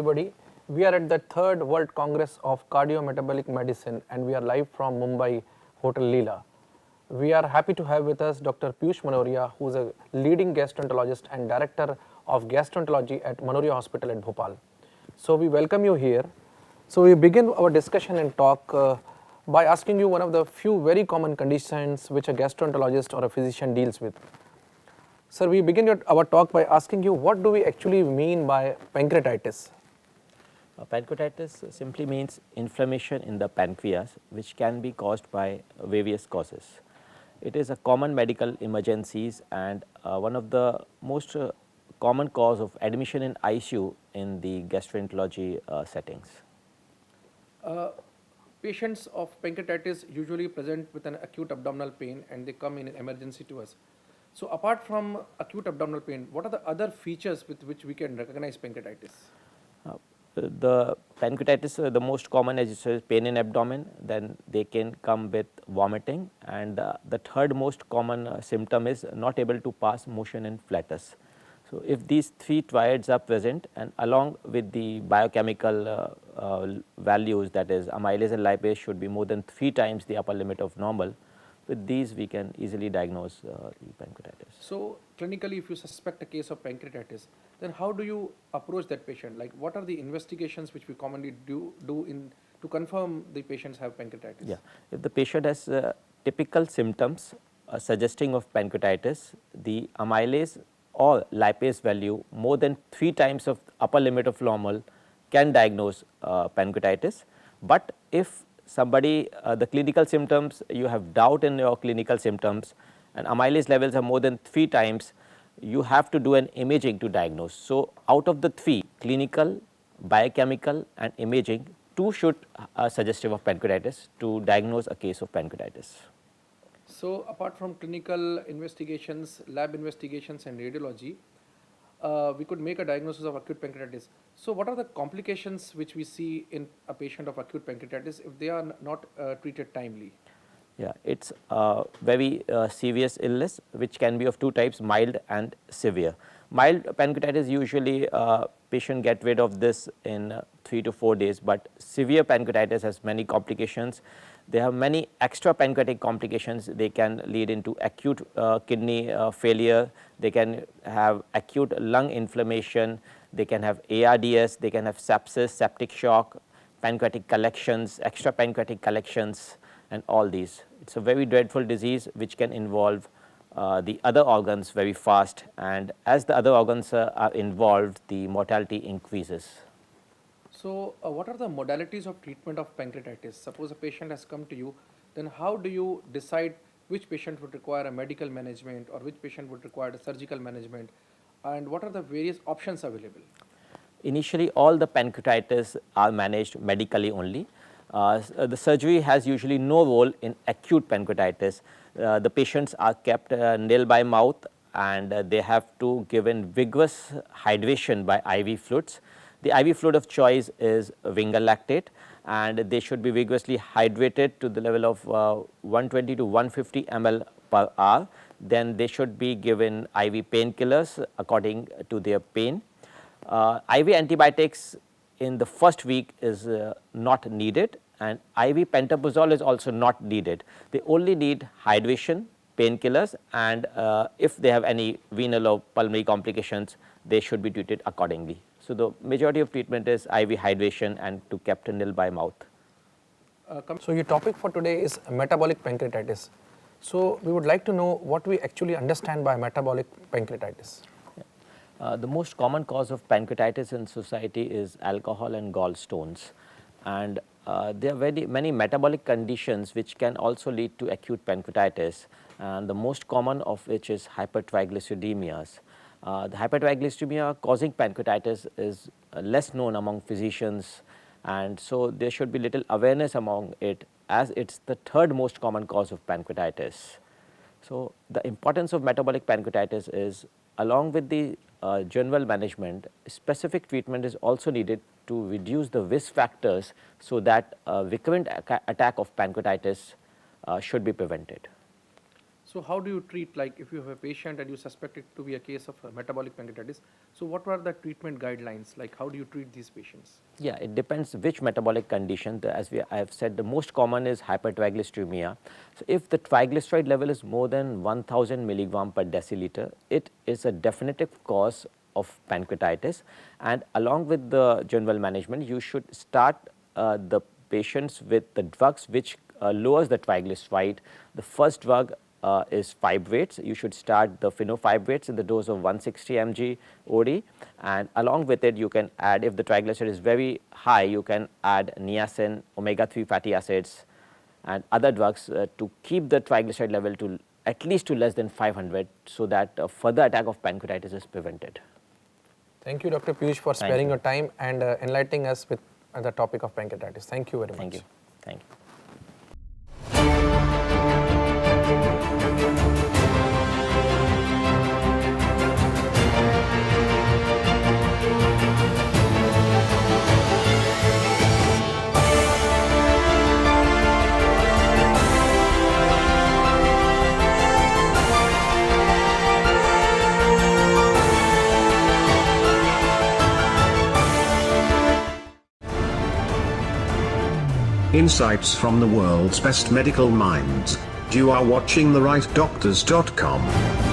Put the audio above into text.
everybody. We are at the 3rd World Congress of Cardiometabolic Medicine and we are live from Mumbai, Hotel Leela. We are happy to have with us Dr. Piyush Manoria, who is a leading gastroenterologist and Director of Gastroenterology at Manoria Hospital at Bhopal. So we welcome you here. So we begin our discussion and talk by asking you one of the few very common conditions which a gastroenterologist or a physician deals with. Sir, we begin our talk by asking you what do we actually mean by pancreatitis? Pancreatitis simply means inflammation in the pancreas, which can be caused by various causes. It is a common medical emergencies and one of the most common cause of admission in ICU in the gastroenterology settings. Patients of pancreatitis usually present with an acute abdominal pain and they come in emergency to us. So apart from acute abdominal pain, what are the other features with which we can recognize pancreatitis? The pancreatitis, the most common, as you said, pain in abdomen, then they can come with vomiting, and the third most common symptom is not able to pass motion in flatus. So if these three triads are present and along with the biochemical values, that is amylase and lipase should be more than 3 times the upper limit of normal, with these we can easily diagnose the pancreatitis. So clinically, if you suspect a case of pancreatitis, then how do you approach that patient? Like what are the investigations which we commonly do to confirm the patients have pancreatitis? Yeah, if the patient has typical symptoms suggesting of pancreatitis, the amylase or lipase value more than 3 times of upper limit of normal can diagnose pancreatitis. But if somebody, the clinical symptoms, you have doubt in your clinical symptoms and amylase levels are more than 3 times, you have to do an imaging to diagnose. So out of the 3, clinical, biochemical and imaging, 2 should suggestive of pancreatitis to diagnose a case of pancreatitis. So apart from clinical investigations, lab investigations and radiology, we could make a diagnosis of acute pancreatitis. So what are the complications which we see in a patient of acute pancreatitis if they are not treated timely? Yeah, it's a very serious illness which can be of 2 types, mild and severe. Mild pancreatitis usually patient get rid of this in 3 to 4 days, but severe pancreatitis has many complications. They have many extra pancreatic complications. They can lead into acute kidney failure, they can have acute lung inflammation, they can have ARDS, they can have sepsis, septic shock, pancreatic collections, extra pancreatic collections and all these. It's a very dreadful disease which can involve the other organs very fast, and as the other organs are involved, the mortality increases. So what are the modalities of treatment of pancreatitis? Suppose a patient has come to you, then how do you decide which patient would require a medical management or which patient would require a surgical management, and what are the various options available? Initially, all the pancreatitis are managed medically only. The surgery has usually no role in acute pancreatitis. The patients are kept nil by mouth and they have to given vigorous hydration by IV fluids. The IV fluid of choice is Ringer lactate and they should be vigorously hydrated to the level of 120 to 150 ml per hour. Then they should be given IV painkillers according to their pain. IV antibiotics in the first week is not needed and IV pantoprazole is also not needed. They only need hydration, painkillers and if they have any renal or pulmonary complications, they should be treated accordingly. So the majority of treatment is IV hydration and to kept nil by mouth. So your topic for today is metabolic pancreatitis. So we would like to know what we actually understand by metabolic pancreatitis. The most common cause of pancreatitis in society is alcohol and gallstones, and there are very many metabolic conditions which can also lead to acute pancreatitis, and the most common of which is hypertriglyceridemias. The hypertriglyceridemia causing pancreatitis is less known among physicians, and so there should be little awareness among it as it's the 3rd most common cause of pancreatitis. So the importance of metabolic pancreatitis is, along with the general management, specific treatment is also needed to reduce the risk factors so that recurrent attack of pancreatitis should be prevented. So So how do you treat, like if you have a patient and you suspect it to be a case of metabolic pancreatitis, so what are the treatment guidelines? Like how do you treat these patients? Yeah, it depends which metabolic condition. I have said, the most common is hypertriglyceridemia. So if the triglyceride level is more than 1000 milligram per deciliter, it is a definitive cause of pancreatitis, and along with the general management, you should start the patients with the drugs which lowers the triglyceride. The first drug is fibrates. You should start the fenofibrates in the dose of 160 mg OD, and along with it you can add, if the triglyceride is very high, you can add niacin, omega-3 fatty acids and other drugs to keep the triglyceride level to at least to less than 500, so that further attack of pancreatitis is prevented. Thank you, Dr. Piyush, for sparing your time and enlightening us with the topic of pancreatitis. Thank you very much. Thank you. Thank you. Insights from the world's best medical minds. You are watching TheRightDoctors.com.